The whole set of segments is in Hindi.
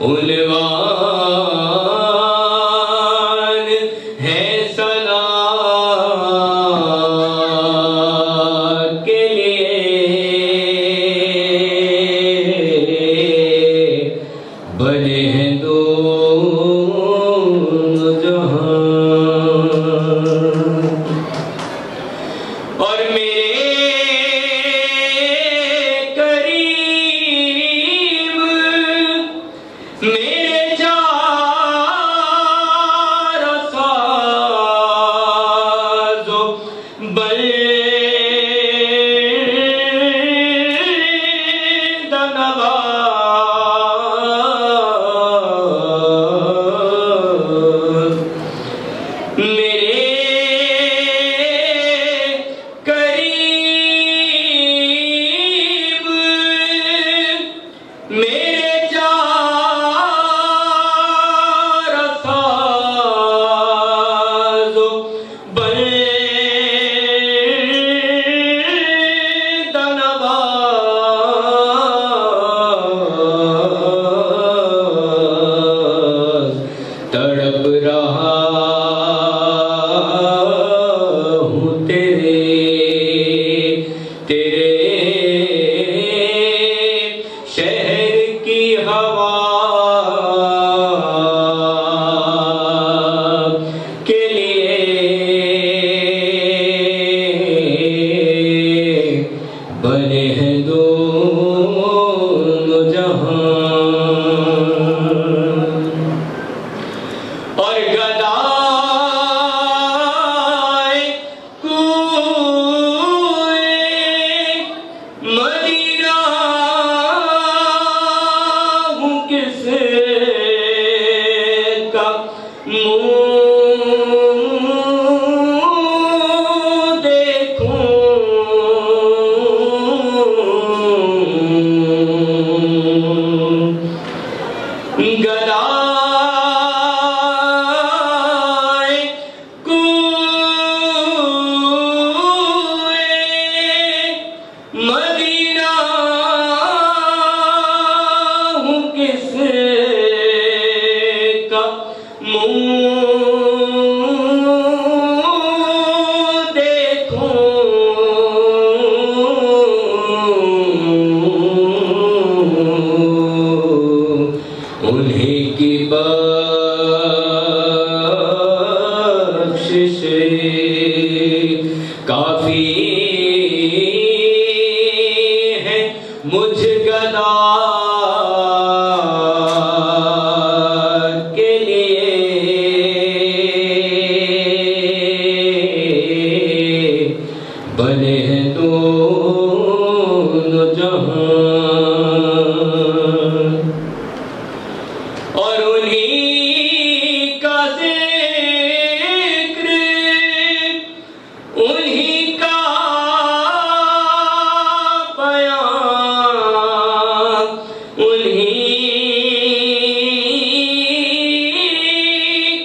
उनवान है सना के लिए बने हैं दोनों जहां। और मेरे जार साज़ो बल्दनवाज़ मेरे करीब मेरे तड़प रहा हूँ तेरे शहर की हवा के लिए बने हैं दोनों जहां। और गदाए कूए मदीना हूँ किसका मुँह देखूं। गदाए कूए मदीना हूँ किसका मुँह देखूं। उन्हीं की बख्शिश काफी है मुझ गदा के लिए बने हैं दोनों जहां। और उन्हीं का जिक्र उन्हीं का बयान उन्हीं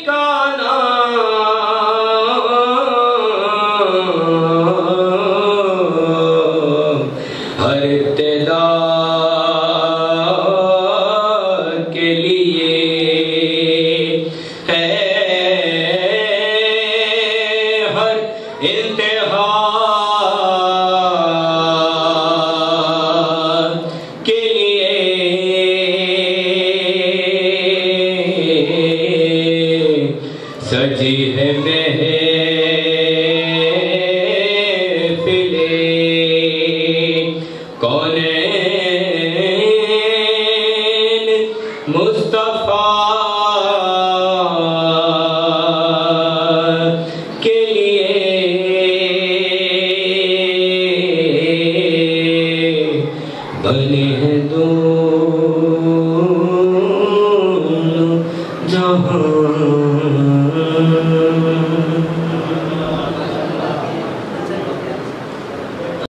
का नाम हर इब्तिदा के लिए है हर इंतहा के लिए सजी है महफिले कौनैन मुस्तफा के लिए बने हैं दो